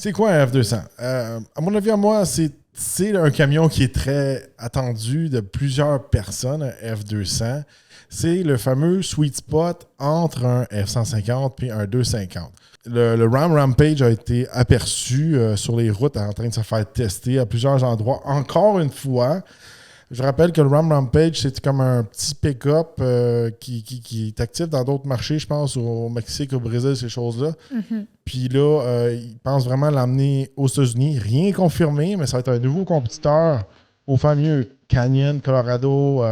C'est quoi un F200? À mon avis, à moi, c'est un camion qui est très attendu de plusieurs personnes, un F200. C'est le fameux sweet spot entre un F-150 et un 250. Le Ram Rampage a été aperçu sur les routes en train de se faire tester à plusieurs endroits. Encore une fois, je rappelle que le Ram Rampage, c'est comme un petit pick-up qui est actif dans d'autres marchés, je pense, au Mexique, au Brésil, ces choses-là. Mm-hmm. Puis là, ils pensent vraiment l'emmener aux États-Unis. Rien confirmé, mais ça va être un nouveau compétiteur au fameux Canyon, Colorado,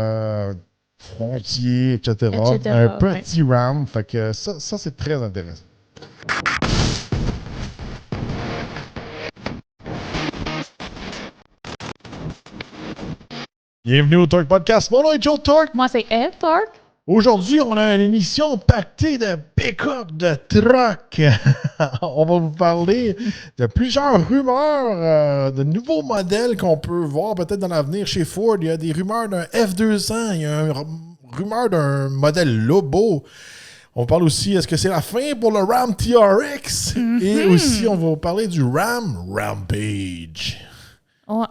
Frontier, etc. Un petit Ram. Fait que ça c'est très intéressant. Bienvenue au Torque Podcast. Mon nom est Joe Torque. Moi, c'est Ed Torque. Aujourd'hui, on a une émission pactée de pick-up, de truck. On va vous parler de plusieurs rumeurs, de nouveaux modèles qu'on peut voir peut-être dans l'avenir chez Ford. Il y a des rumeurs d'un F200, il y a une rumeur d'un modèle Lobo. On parle aussi, est-ce que c'est la fin pour le Ram TRX? Mm-hmm. Et aussi, on va vous parler du Ram Rampage.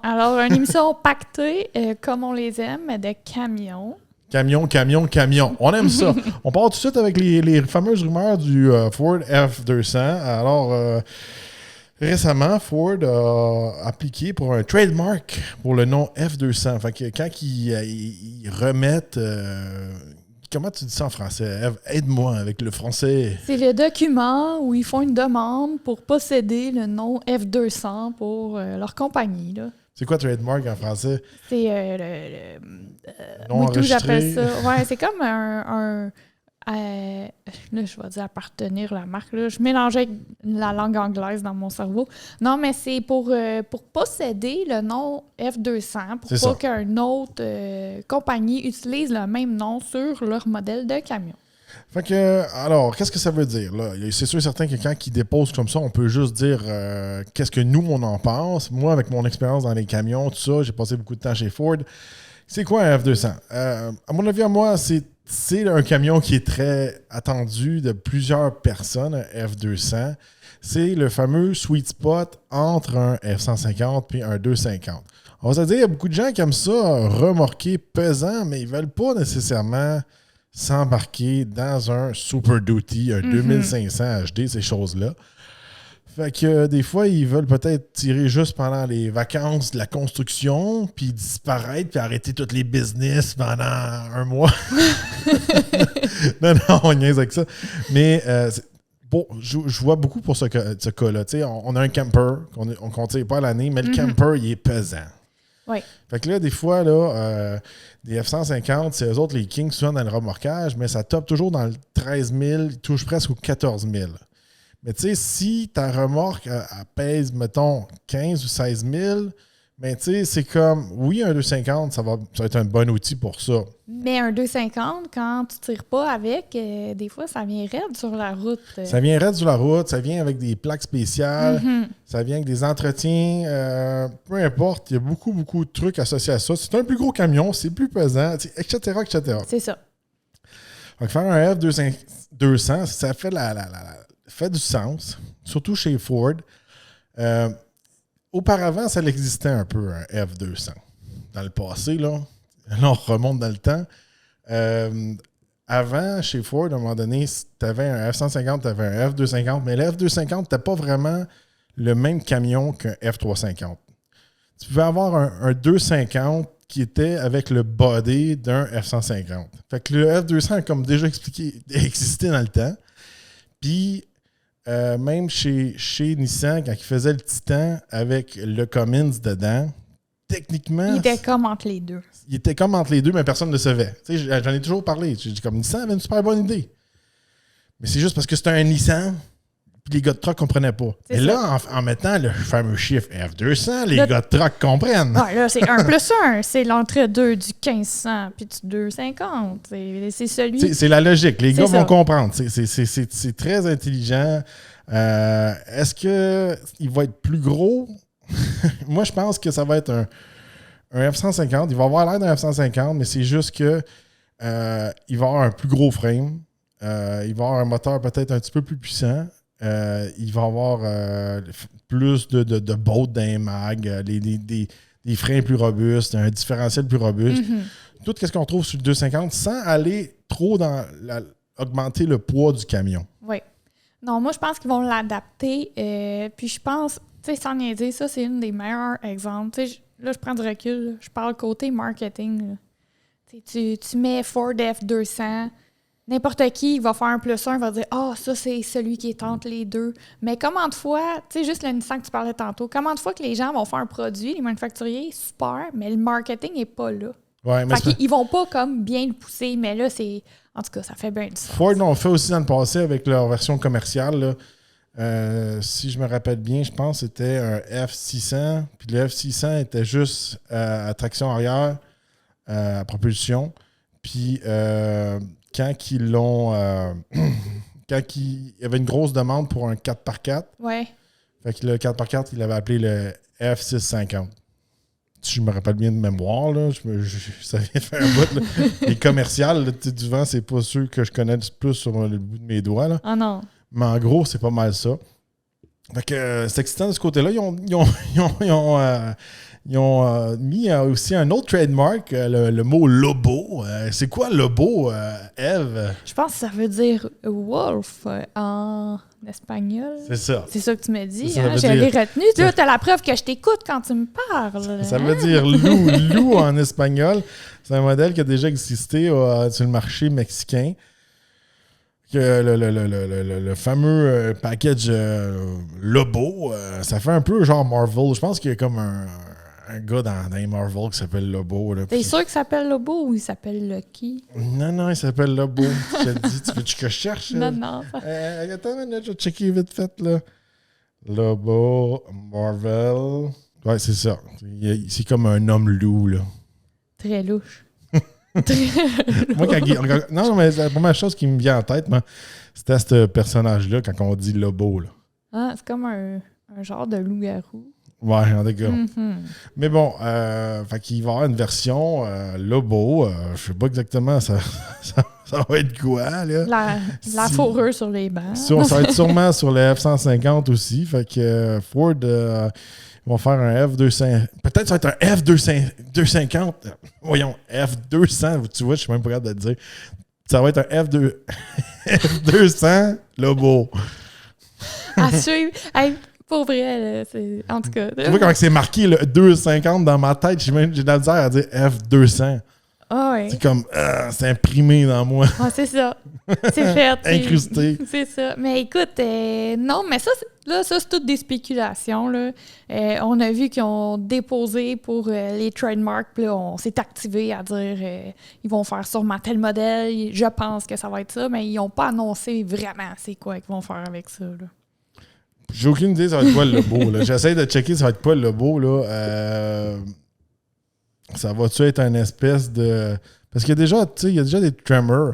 Alors, une émission pactée, comme on les aime, de camions. Camion. On aime ça. On part tout de suite avec les fameuses rumeurs du Ford F200. Alors, récemment, Ford a appliqué pour un trademark pour le nom F200. Fait que quand ils remettent... comment tu dis ça en français? Aide-moi avec le français. C'est le document où ils font une demande pour posséder le nom F200 pour leur compagnie, là. C'est quoi trademark en français? C'est non enregistré. J'appelle ça. Ouais, c'est comme là, je vais dire appartenir la marque. Là. Je mélangeais avec la langue anglaise dans mon cerveau. Non, mais c'est pour posséder le nom F200, pour pas qu'une autre compagnie utilise le même nom sur leur modèle de camion. Fait que, alors, qu'est-ce que ça veut dire, là? C'est sûr et certain que quand ils déposent comme ça, on peut juste dire qu'est-ce que nous, on en pense. Moi, avec mon expérience dans les camions, tout ça, j'ai passé beaucoup de temps chez Ford. C'est quoi un F200? À mon avis, à moi, c'est un camion qui est très attendu de plusieurs personnes, un F200. C'est le fameux sweet spot entre un F-150 et un 250. On va se dire, il y a beaucoup de gens qui aiment ça, remorquer pesant, mais ils ne veulent pas nécessairement s'embarquer dans un Super Duty, un 2500 HD, ces choses-là. Fait que des fois, ils veulent peut-être tirer juste pendant les vacances de la construction, puis disparaître, puis arrêter tous les business pendant un mois. non, on niaise avec ça. Mais bon, je vois beaucoup pour ce cas-là. On a un camper, on ne compte pas à l'année, mais le camper, il est pesant. Oui. Fait que là, des fois, là, des F-150, c'est eux autres les kings souvent dans le remorquage, mais ça top toujours dans le 13 000, il touche presque aux 14 000. Mais tu sais, si ta remorque elle pèse, mettons, 15 ou 16 000, ben tu sais, c'est comme, oui, un 250, ça va être un bon outil pour ça. Mais un 250, quand tu tires pas avec, des fois, ça vient raide sur la route. Ça vient raide sur la route, ça vient avec des plaques spéciales, ça vient avec des entretiens, peu importe, il y a beaucoup, beaucoup de trucs associés à ça. C'est un plus gros camion, c'est plus pesant, etc., etc. C'est ça. Donc, faire un F200, ça fait du sens, surtout chez Ford. Auparavant, ça existait un peu, un F200. Dans le passé, là on remonte dans le temps. Avant, chez Ford, à un moment donné, tu avais un F-150, tu avais un F-250, mais le F-250 n'était pas vraiment le même camion qu'un F-350. Tu pouvais avoir un 250 qui était avec le body d'un F-150. Fait que le F-200, comme déjà expliqué, existait dans le temps. Puis, même chez Nissan, quand ils faisaient le Titan avec le Cummins dedans, techniquement... Il était comme entre les deux. Il était comme entre les deux, mais personne ne le savait. Tu sais, j'en ai toujours parlé. J'ai dit comme Nissan avait une super bonne idée. Mais c'est juste parce que c'était un Nissan, puis les gars de truck ne comprenaient pas. Et là, en mettant le fameux chiffre F200, les gars de truck comprennent. Ouais, là, c'est 1 plus 1. C'est l'entre-deux du 1500 puis du 250. C'est celui... C'est la logique. Les gars vont comprendre. C'est très intelligent. Est-ce qu'il va être plus gros? Moi, je pense que ça va être un F-150. Il va avoir l'air d'un F-150, mais c'est juste que il va avoir un plus gros frame. Il va avoir un moteur peut-être un petit peu plus puissant. il va y avoir plus de bottes dans les mags, des freins plus robustes, un différentiel plus robuste. Tout ce qu'on trouve sur le 250 sans aller trop dans augmenter le poids du camion. Oui. Non, moi, je pense qu'ils vont l'adapter. Puis je pense, tu sais, sans niaiser, ça, c'est une des meilleurs exemples. Tu sais, là, je prends du recul. Là. Je parle côté marketing. Là. Tu mets Ford F200, n'importe qui va faire un +1, va dire « Ah, ça, c'est celui qui est entre les deux. » Mais comment de fois, tu sais, juste le Nissan que tu parlais tantôt, comment de fois que les gens vont faire un produit, les manufacturiers, super, mais le marketing n'est pas là. Ouais, mais fait qu'ils vont pas comme bien le pousser, mais là, c'est... En tout cas, ça fait bien du sens. Ford l'ont fait aussi dans le passé avec leur version commerciale. Là. Si je me rappelle bien, je pense que c'était un F600. Puis le F600 était juste à traction arrière, à propulsion. Puis quand ils l'ont... quand il y avait une grosse demande pour un 4x4, ouais. Fait que le 4x4, il avait appelé le F650. Si je me rappelle bien de mémoire, là, ça vient de faire un bout. Là. Les commerciales, là, du vent, c'est pas ceux que je connais plus sur le bout de mes doigts. Là. Ah non. Mais en gros, c'est pas mal ça. Fait que c'est excitant de ce côté-là. Ils ont mis aussi un autre trademark, le mot Lobo. C'est quoi Lobo, Eve? Je pense que ça veut dire wolf en espagnol. C'est ça. C'est ça que tu me dis. Ça, hein? J'avais retenu. Tu as la preuve que je t'écoute quand tu me parles. Ça veut dire loup. Loup en espagnol. C'est un modèle qui a déjà existé sur le marché mexicain. Que le fameux package Lobo, ça fait un peu genre Marvel. Je pense qu'il y a comme un gars dans les Marvel qui s'appelle Lobo. T'es sûr qu'il s'appelle Lobo ou il s'appelle Lucky? Non, il s'appelle Lobo. Je te dis, tu veux-tu que je cherche? Non. Attends une minute, je vais checker vite fait. Là. Lobo, Marvel. Ouais, c'est ça. C'est comme un homme loup. Là. Très louche. Moi, non, mais la première chose qui me vient en tête, moi, c'était ce personnage-là quand on dit Lobo. Là. Ah, c'est comme un genre de loup-garou. Ouais, en tout cas. Mais bon, fait qu'il va y avoir une version Lobo. Je sais pas exactement ça va être quoi, là. La fourrure sur les bancs. Ça va être sûrement sur le F-150 aussi. Fait que Ford ils vont faire un F-200. Peut-être ça va être un F-250. Voyons, F-200. Tu vois, je suis même pas capable de le dire. Ça va être un F-200 Lobo. À suivre. Hey, pour vrai, là, en tout cas. Tu vois comment c'est marqué le 250 dans ma tête? J'ai de la misère à dire F-200. Ah ouais. C'est comme, c'est imprimé dans moi. Ah, c'est ça. C'est fait. Incrusté. C'est ça. Mais écoute, non, mais ça, c'est toutes des spéculations. Là. On a vu qu'ils ont déposé pour les trademarks. Puis là, on s'est activé à dire ils vont faire sûrement tel modèle. Je pense que ça va être ça. Mais ils n'ont pas annoncé vraiment c'est quoi qu'ils vont faire avec ça. Là. J'ai aucune idée ça va être quoi le Lobo. Là. J'essaie de checker ça va être quoi le Lobo. Là. Ça va-tu être une espèce de... Parce qu'il y a déjà des tremors.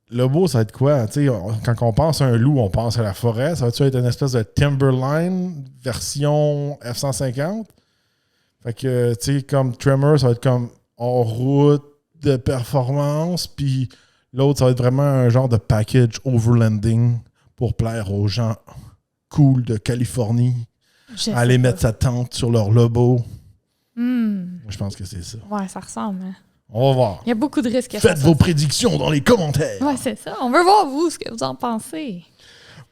Lobo, ça va être quoi? T'sais, quand on pense à un loup, on pense à la forêt. Ça va-tu être une espèce de Timberline version F-150? Fait que, tu sais, comme Tremor, ça va être comme en route de performance. Puis l'autre, ça va être vraiment un genre de package overlanding pour plaire aux gens cool de Californie. Aller mettre sa tente sur leur Lobo. Je pense que c'est ça. Ouais, ça ressemble. Hein? On va voir. Il y a beaucoup de risques. Faites vos prédictions dans les commentaires. Ouais, c'est ça. On veut voir, vous, ce que vous en pensez.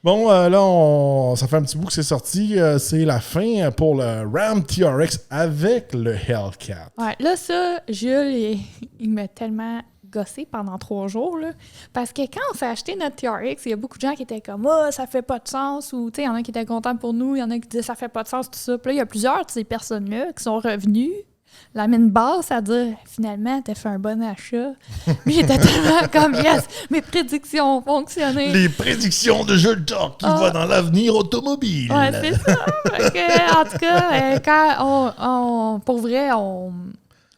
Bon, là, ça fait un petit bout que c'est sorti. C'est la fin pour le Ram TRX avec le Hellcat. Ouais, là, ça, Jules, il m'a tellement gossé pendant 3 jours. Là, parce que quand on s'est acheté notre TRX, il y a beaucoup de gens qui étaient comme « Ah, ça fait pas de sens » ou il y en a qui étaient contents pour nous, il y en a qui disaient « Ça fait pas de sens » tout ça. Puis là, il y a plusieurs de ces personnes-là qui sont revenues la mine basse à dire « Finalement, t'as fait un bon achat. » Lui, il était tellement comme « Yes, mes prédictions ont fonctionné. » Les prédictions de Jules Talk qui va dans l'avenir automobile. Ouais, c'est ça. En tout cas, quand pour vrai,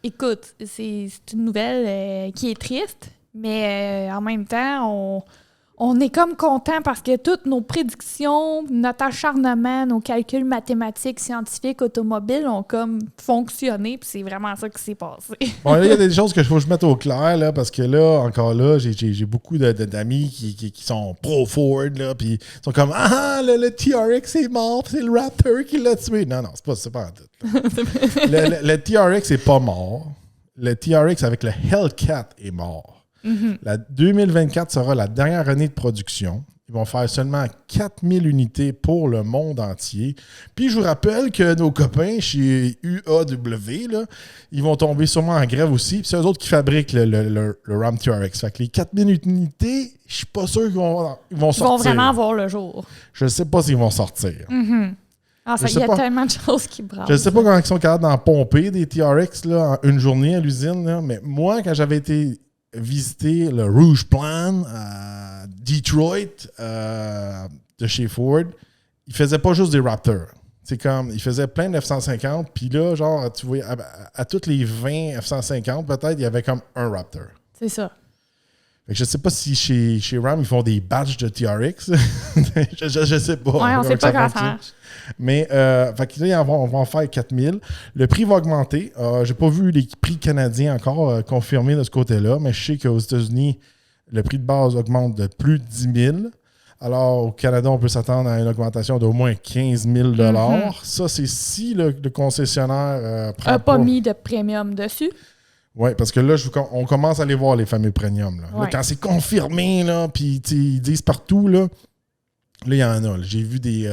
écoute, c'est une nouvelle qui est triste, mais en même temps, on est comme content parce que toutes nos prédictions, notre acharnement, nos calculs mathématiques, scientifiques, automobiles ont comme fonctionné, puis c'est vraiment ça qui s'est passé. Bon, là, il y a des choses que je faut que je mette au clair, là, parce que là, encore là, j'ai beaucoup d'amis qui sont pro-Ford, là, puis ils sont comme « Ah, le TRX est mort, c'est le Raptor qui l'a tué. » Non, c'est pas en tout. Le TRX est pas mort. Le TRX avec le Hellcat est mort. La 2024 sera la dernière année de production. Ils vont faire seulement 4000 unités pour le monde entier. Puis je vous rappelle que nos copains chez UAW, là, ils vont tomber sûrement en grève aussi. Puis c'est eux autres qui fabriquent le Ram TRX. Fait que les 4000 unités, je suis pas sûr qu'ils vont sortir. Ils vont vraiment voir le jour. Je sais pas s'ils vont sortir. Ah, il y a tellement de choses qui brassent. Je ne sais pas comment ils sont capables d'en pomper des TRX là, en une journée à l'usine. Là, mais moi, quand j'avais été visiter le Rouge Plan à Detroit de chez Ford, ils faisaient pas juste des Raptors. C'est comme, ils faisaient plein de F-150, puis là, genre, tu vois, à toutes les 20 F-150, peut-être, il y avait comme un Raptor. C'est ça. Fait que je sais pas si chez Ram, ils font des badges de TRX. je sais pas. Ouais, on sait pas comment faire. Mais, fait que là, on va en faire 4000. Le prix va augmenter. J'ai pas vu les prix canadiens encore confirmés de ce côté-là, mais je sais qu'aux États-Unis, le prix de base augmente de plus de 10 000. Alors, au Canada, on peut s'attendre à une augmentation d'au moins 15 000 Ça, c'est si le concessionnaire prend a pas mis de premium dessus. Oui, parce que là, on commence à aller voir les fameux premiums. Là. Ouais. Là, quand c'est confirmé, là, puis ils disent partout, là, il y en a. Là. J'ai vu des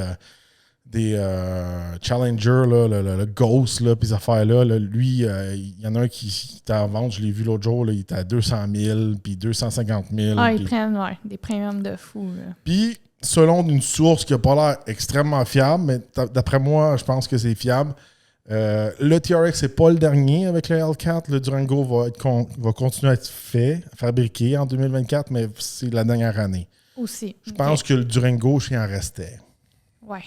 Challenger, là, le Ghost, là, puis ces affaires-là. Là, lui, il y en a un qui était en vente, je l'ai vu l'autre jour, là, il était à 200 000, puis 250 000. Ah, ils prennent des premiums de fou. Puis, selon une source qui n'a pas l'air extrêmement fiable, mais d'après moi, je pense que c'est fiable, le TRX n'est pas le dernier avec le Hellcat. Le Durango va continuer à être fabriqué en 2024, mais c'est la dernière année. Aussi. Je pense que le Durango, il en restait. Ouais.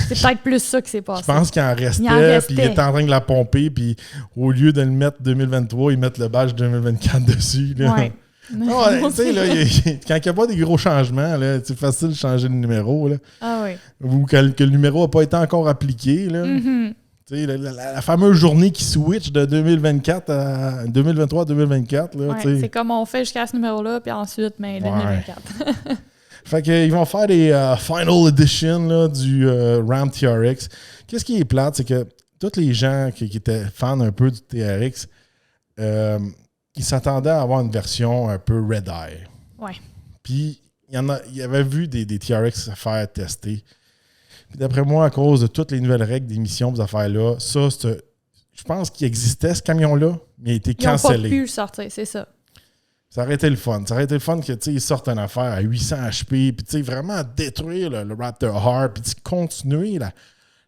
C'est peut-être plus ça qui s'est passé. Je pense qu'il en restait, puis il était en train de la pomper, puis au lieu de le mettre 2023, ils mettent le badge 2024 dessus. Là. Ouais. Tu sais, là, quand il n'y a pas des gros changements, là, c'est facile de changer le numéro. Là. Ah oui. Ou que le numéro n'a pas été encore appliqué. Là. La fameuse journée qui switch de 2024 à 2023 à 2024. Là, c'est comme on fait jusqu'à ce numéro-là, puis ensuite, 2024. Fait qu'ils vont faire des Final Edition là, du Ram TRX. Qu'est-ce qui est plate, c'est que tous les gens qui étaient fans un peu du TRX, ils s'attendaient à avoir une version un peu Red Eye. Ouais. Puis, il y avait vu des TRX se faire tester. Puis d'après moi, à cause de toutes les nouvelles règles d'émission, ces affaires-là, je pense qu'il existait ce camion-là, mais il a été cancellé. Ils n'ont pas pu le sortir, c'est ça. Ça aurait été le fun. Ça aurait été le fun qu'ils sortent une affaire à 800 HP, puis vraiment détruire le Raptor R, puis continuer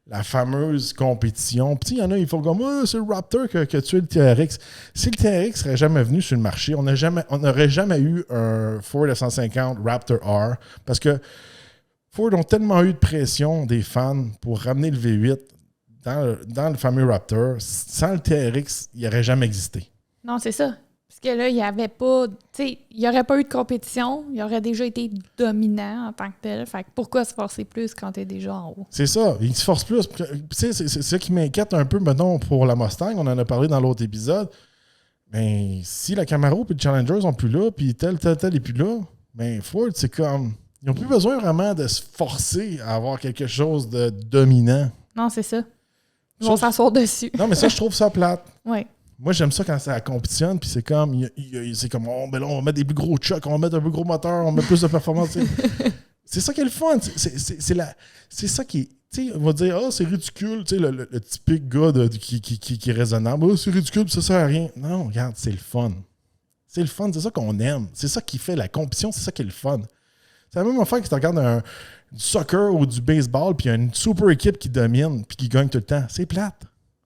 la fameuse compétition. Puis il y en a, ils font comme c'est le Raptor qui a tué le TRX. Si le TRX serait jamais venu sur le marché, on n'aurait jamais eu un Ford F-150 Raptor R, parce que Ford ont tellement eu de pression des fans pour ramener le V8 dans le fameux Raptor. Sans le TRX, il n'aurait jamais existé. Non, c'est ça. Parce que là, il n'y avait pas. Tu sais, il n'y aurait pas eu de compétition. Il aurait déjà été dominant en tant que tel. Fait que pourquoi se forcer plus quand tu es déjà en haut? C'est ça. Il se force plus. C'est ça qui m'inquiète un peu, maintenant pour la Mustang. On en a parlé dans l'autre épisode. Mais si la Camaro et le Challenger sont plus là, puis tel est plus là, ben Ford, c'est comme. Ils n'ont plus besoin vraiment de se forcer à avoir quelque chose de dominant. Non, c'est ça. Ils vont s'asseoir dessus. Non, mais ça, je trouve ça plate. Oui. Moi, j'aime ça quand ça compétitionne, puis c'est comme, ben là, on va mettre des plus gros chocs, on va mettre un plus gros moteur, on va mettre plus de performance. C'est ça qui est le fun. C'est ça qui est. Tu sais, on va dire, c'est ridicule, tu sais, le typique gars qui est raisonnable. C'est ridicule, ça sert à rien. Non, regarde, c'est le fun. C'est le fun, c'est ça qu'on aime. C'est ça qui fait la compétition, c'est ça qui est le fun. C'est la même affaire que si tu regardes du soccer ou du baseball, puis il y a une super équipe qui domine, puis qui gagne tout le temps. C'est plate.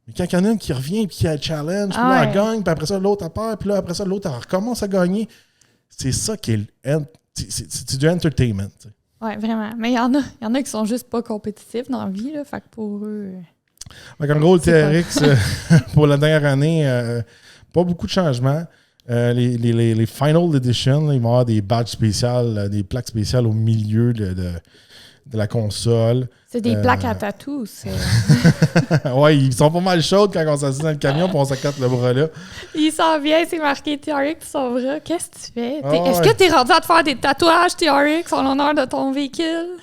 Mais quand il y en a une qui revient, puis qui a le challenge, puis là, elle gagne, puis après ça, l'autre, elle perd, puis là, après ça, l'autre, elle recommence à gagner. C'est ça qui est c'est du entertainment. Oui, vraiment. Mais il y en a qui sont juste pas compétitifs dans la vie, là. Fait que pour eux. En gros, le TRX, pour la dernière année, pas beaucoup de changements. Les Final Edition, là, ils vont avoir des badges spéciales, des plaques spéciales au milieu de la console. C'est des plaques à tatou, ça. Ouais, ils sont pas mal chauds quand on s'assied dans le camion et on s'accote le bras là. Il sent bien, c'est marqué TRX sur son bras. Qu'est-ce que tu fais? Ah, Est-ce que t'es rendu à te faire des tatouages TRX en l'honneur de ton véhicule?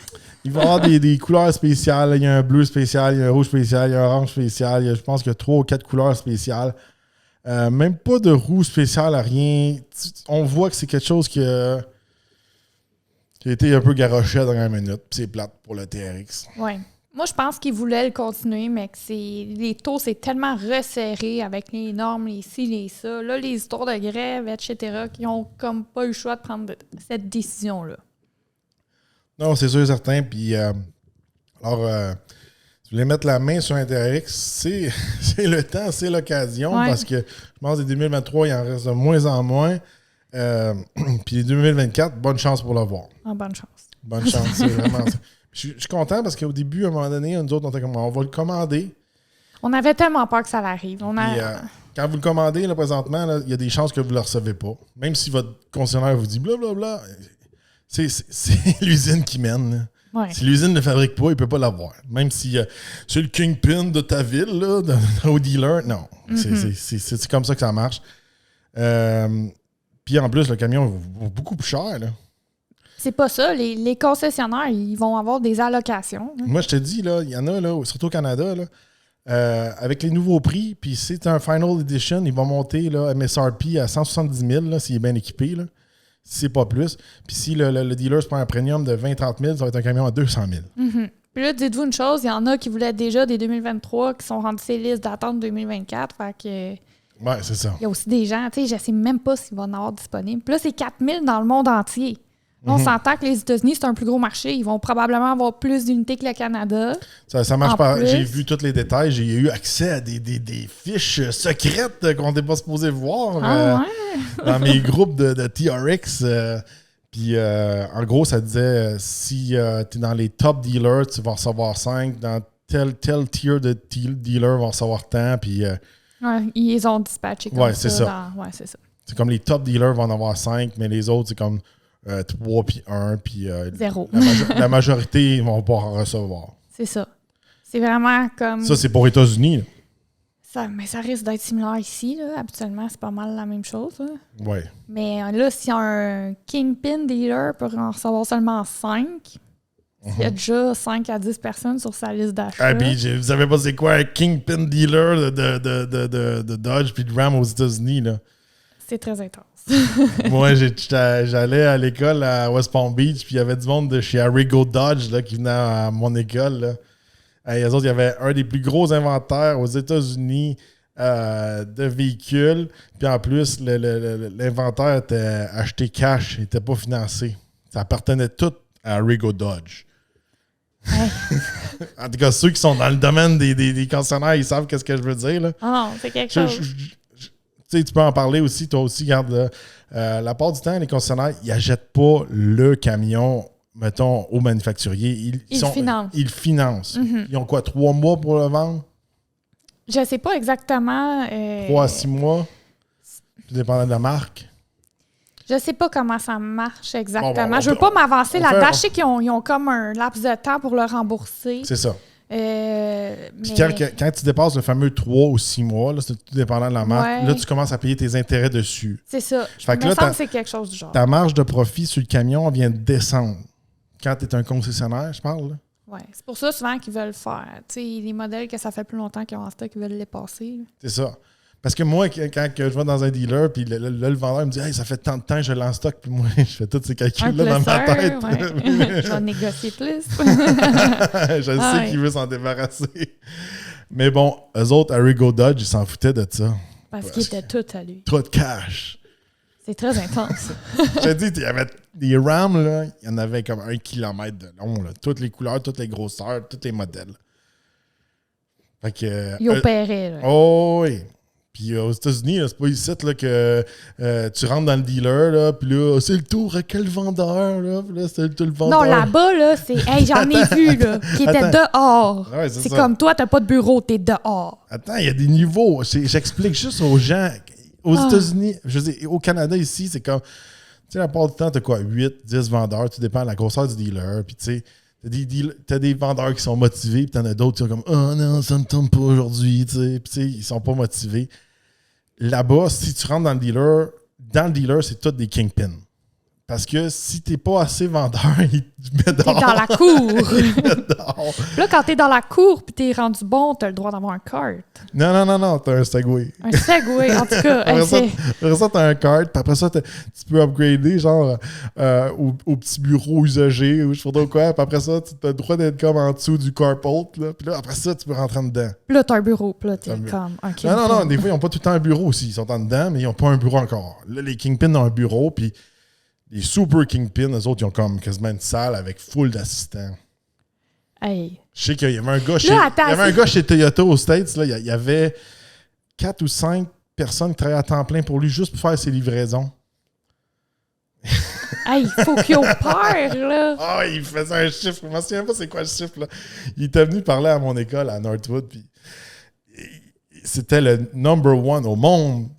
Il va y avoir des couleurs spéciales. Il y a un bleu spécial, il y a un rouge spécial, il y a un orange spécial. Je pense qu'il y a 3 ou 4 couleurs spéciales. Même pas de roue spéciale, rien. On voit que c'est quelque chose qui a été un peu garoché à la dernière minute. C'est plate pour le TRX. Oui. Moi, je pense qu'ils voulaient le continuer, mais que les taux, c'est tellement resserré avec les normes, les ci, les ça. Là, les histoires de grève, etc., qui ont comme pas eu le choix de prendre cette décision-là. Non, c'est sûr et certain. Puis, alors, si vous voulez mettre la main sur un TRX, c'est le temps, c'est l'occasion, parce que je pense que 2023, il en reste de moins en moins. Puis 2024, bonne chance pour le voir. Ah, bonne chance. Bonne chance, c'est vraiment ça. Je suis content parce qu'au début, à un moment donné, nous autres, on était comme, on va le commander. On avait tellement peur que ça arrive. Quand vous le commandez, là, présentement, il y a des chances que vous ne le recevez pas. Même si votre concessionnaire vous dit blablabla, c'est l'usine qui mène. Ouais. Si l'usine ne le fabrique pas, il ne peut pas l'avoir. Même si c'est le kingpin de ta ville, là, au dealer, non. C'est comme ça que ça marche. Puis en plus, le camion vaut beaucoup plus cher. Là. C'est pas ça. Les concessionnaires, ils vont avoir des allocations. Moi, je te dis, il y en a, là, surtout au Canada, là, avec les nouveaux prix, puis si c'est un Final Edition, ils vont monter là, MSRP à 170 000 là, s'il est bien équipé. Là, si c'est pas plus. Puis si le dealer se prend un premium de 20-30 000, ça va être un camion à 200 000. Mm-hmm. Puis là, dites-vous une chose, il y en a qui voulaient déjà des 2023 qui sont rendus ces listes d'attente 2024. Fait que... Ouais, c'est ça. Il y a aussi des gens, tu sais, je ne sais même pas s'ils vont en avoir disponible. Puis là, c'est 4 000 dans le monde entier. On s'entend que les États-Unis, c'est un plus gros marché. Ils vont probablement avoir plus d'unités que le Canada. Ça marche pas. J'ai vu tous les détails. J'ai eu accès à des fiches secrètes qu'on n'était pas supposé voir dans mes groupes de TRX. Puis, en gros, ça disait si tu es dans les top dealers, tu vas recevoir 5. Dans tel tier de dealer, va recevoir tant. Puis, ils les ont dispatchés comme ça. C'est ça. C'est ça. C'est comme les top dealers vont en avoir 5, mais les autres, c'est comme 3 puis 1. Puis 0. La majorité, ils vont pas en recevoir. C'est ça. C'est vraiment comme... Ça, c'est pour les États-Unis. Mais ça risque d'être similaire ici. Là. Habituellement, c'est pas mal la même chose. Oui. Mais là, si un Kingpin dealer peut en recevoir seulement 5, s'il y a déjà 5 à 10 personnes sur sa liste d'achat... Ah, puis vous savez pas c'est quoi un Kingpin dealer de Dodge puis de Ram aux États-Unis, là? C'est très intense. Moi, j'allais à l'école à West Palm Beach, puis il y avait du monde de chez Arrigo Dodge là, qui venait à mon école, là. Et eux autres, il y avait un des plus gros inventaires aux États-Unis de véhicules. Puis en plus, l'inventaire était acheté cash, il n'était pas financé. Ça appartenait tout à Arrigo Dodge. Ouais. En tout cas, ceux qui sont dans le domaine des concessionnaires, ils savent qu'est-ce que je veux dire. Là. Ah non, c'est quelque chose. Tu peux en parler aussi, toi aussi, regarde. La part du temps, les concessionnaires, ils n'achètent pas le camion, mettons, au manufacturier. Ils financent. Mm-hmm. Ils ont quoi, 3 mois pour le vendre? Je ne sais pas exactement. 3 à 6 mois? Tout dépendant de la marque. Je sais pas comment ça marche exactement. Je veux pas m'avancer là-dedans. Je sais qu'ils ont comme un laps de temps pour le rembourser. C'est ça. Puis quand tu dépasses le fameux 3 ou 6 mois, là, c'est tout dépendant de la marque, là, tu commences à payer tes intérêts dessus. C'est ça. Fait que là, c'est quelque chose du genre. Ta marge de profit sur le camion vient de descendre. Quand tu es un concessionnaire, je parle. Oui, c'est pour ça souvent qu'ils veulent faire. Tu sais, les modèles que ça fait plus longtemps qu'ils ont en stock, ils veulent les passer. C'est ça. Parce que moi, quand je vais dans un dealer, puis le vendeur me dit hey, ça fait tant de temps que je l'ai en stock, puis moi, je fais tous ces calculs-là dans ma tête. Ouais. Je vais négocier plus. Je sais qu'il veut s'en débarrasser. Mais bon, eux autres, Arrigo Dodge, ils s'en foutaient de ça. Parce qu'il était tout à lui. Trop de cash. C'est très intense. Je te dis, il y avait des Rams, là, il y en avait comme 1 kilomètre de long. Là. Toutes les couleurs, toutes les grosseurs, tous les modèles. Fait que... Ils opéraient. Là. Oh oui. Puis aux États-Unis, là, c'est pas ici là, que tu rentres dans le dealer, là, puis là, c'est le tour à quel vendeur, là, puis là, c'est le vendeur. Non, là-bas, là, c'est, hey, j'en ai vu, là, qui était dehors. Ouais, c'est comme toi, t'as pas de bureau, t'es dehors. Attends, il y a des niveaux. J'explique juste aux gens, Aux États-Unis, je veux dire, au Canada, ici, c'est comme... Tu sais, la plupart du temps, t'as quoi? 8, 10 vendeurs. Tout dépend de la grosseur du dealer. Puis, tu sais, t'as des vendeurs qui sont motivés, puis t'en as d'autres qui sont comme « Oh non, ça me tombe pas aujourd'hui. » Tu sais, puis tu sais, ils sont pas motivés. Là-bas, si tu rentres dans le dealer, c'est tous des kingpins. Parce que si t'es pas assez vendeur, il te met dehors. T'es dans la cour. Il te met dehors. Là, quand t'es dans la cour puis t'es rendu bon, t'as le droit d'avoir un cart. Non, t'as un Segway. Un Segway, en tout cas. Après ça, t'as un cart, puis après ça, tu peux upgrader genre au petit bureau usagé ou je sais pas quoi. Puis après ça, tu as le droit d'être comme en dessous du carport. Puis là, après ça, tu peux rentrer en dedans. Puis là, t'as un bureau. Puis là, t'es comme un kingpin. Non, des fois, ils n'ont pas tout le temps un bureau aussi. Ils sont en dedans, mais ils n'ont pas un bureau encore. Là, les kingpins ont un bureau, puis les super kingpins, eux autres, ils ont comme quasiment une salle avec full d'assistants. Hey. Je sais qu'il y avait un gars chez Toyota aux States, là, il y avait 4 ou 5 personnes qui travaillaient à temps plein pour lui juste pour faire ses livraisons. Hey, il faut qu'il opère, là. Ah, il faisait un chiffre. Je ne me souviens pas c'est quoi le chiffre, là. Il était venu parler à mon école à Northwood, puis c'était le number 1 au monde.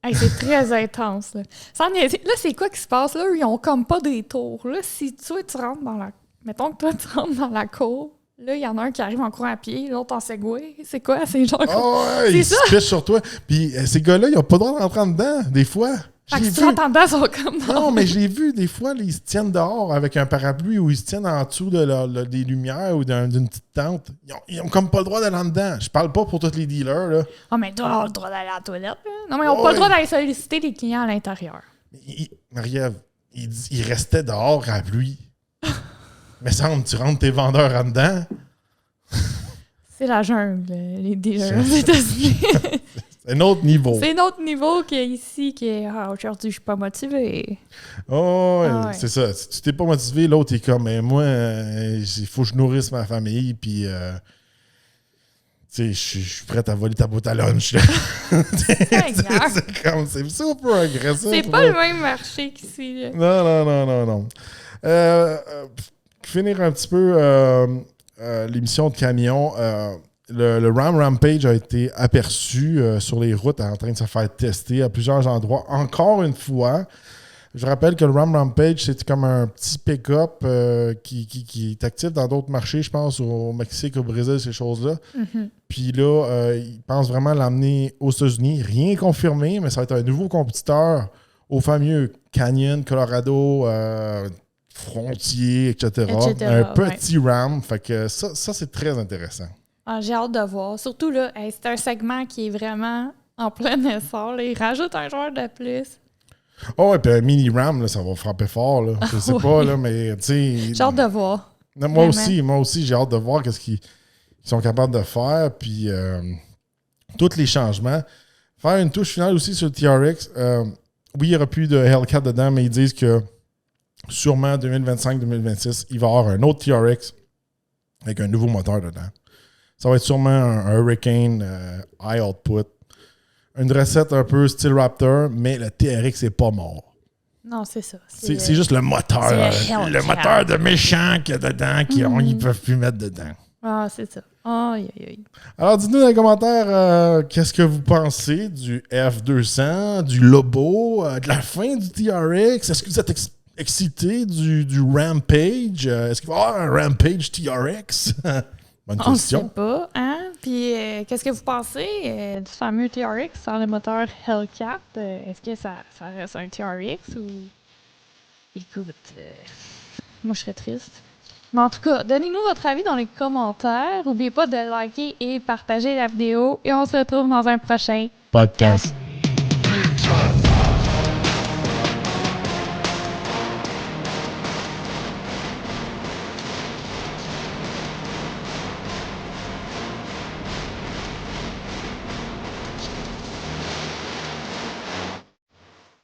Hey, c'est très intense, là. Là, c'est quoi qui se passe, là? Ils ont comme pas des tours. Là, si toi, tu rentres dans la... Mettons que toi, tu rentres dans la cour. Là, il y en a un qui arrive en courant à pied, l'autre en Segway. C'est quoi? C'est genre... Oh, ouais, ils se pichent sur toi. Puis ces gars-là, ils n'ont pas le droit d'entrer en dedans, des fois. Fait que si tu rentres en dedans, ils sont comme... Non, mais je l'ai vu, des fois, là, ils se tiennent dehors avec un parapluie ou ils se tiennent en dessous des lumières ou d'une petite tente. Ils ont comme pas le droit d'aller en dedans. Je parle pas pour tous les dealers, là. Ah, mais ils ont le droit d'aller à la toilette, là. Non, mais ils n'ont pas le droit d'aller solliciter les clients à l'intérieur. Marie-Ève, il restait dehors à pluie. Mais semble, tu rentres tes vendeurs en dedans. C'est la jungle, les dealers aux États-Unis. C'est un autre niveau. C'est un autre niveau qu'ici, aujourd'hui, je suis pas motivée. Oh, ouais. C'est ça. Si tu t'es pas motivé, l'autre est comme, mais moi, il faut que je nourrisse ma famille, puis je suis prête à voler ta boîte à lunch. C'est comme, c'est super agressif. C'est pas le même marché qu'ici. Là. Non. Finir un petit peu l'émission de camion. Le Ram Rampage a été aperçu sur les routes en train de se faire tester à plusieurs endroits. Encore une fois, je rappelle que le Ram Rampage, c'est comme un petit pick-up qui est actif dans d'autres marchés, je pense, au Mexique, au Brésil, ces choses-là. Mm-hmm. Puis là, ils pensent vraiment l'emmener aux États-Unis. Rien confirmé, mais ça va être un nouveau compétiteur au fameux Canyon, Colorado, Frontier, etc. Un petit Ram. Fait que ça c'est très intéressant. Ah, j'ai hâte de voir. Surtout, là, c'est un segment qui est vraiment en plein essor. Là. Ils rajoutent un joueur de plus. Oh, et puis un mini Ram, là, ça va frapper fort. Là. Je sais pas, là, mais tu sais. J'ai hâte de voir. Non, moi aussi, j'ai hâte de voir qu'est-ce qu'ils sont capables de faire. Puis tous les changements. Faire une touche finale aussi sur le TRX. Oui, il n'y aura plus de Hellcat dedans, mais ils disent que sûrement 2025-2026, il va y avoir un autre TRX avec un nouveau moteur dedans. Ça va être sûrement un Hurricane high output. Une recette un peu style Raptor, mais le TRX n'est pas mort. Non, c'est ça. C'est juste le moteur. Le moteur de méchant qu'il y a dedans qu'ils ne peuvent plus mettre dedans. Ah, c'est ça. Aïe. Alors, dites-nous dans les commentaires qu'est-ce que vous pensez du F200, du Lobo, de la fin du TRX. Est-ce que vous êtes excité du Rampage? Est-ce qu'il va y avoir un Rampage TRX? Bonne question. On ne sait pas, hein? Puis, qu'est-ce que vous pensez du fameux TRX sans le moteur Hellcat? Est-ce que ça reste un TRX ou... Écoute, moi, je serais triste. Mais en tout cas, donnez-nous votre avis dans les commentaires. N'oubliez pas de liker et partager la vidéo. Et on se retrouve dans un prochain podcast.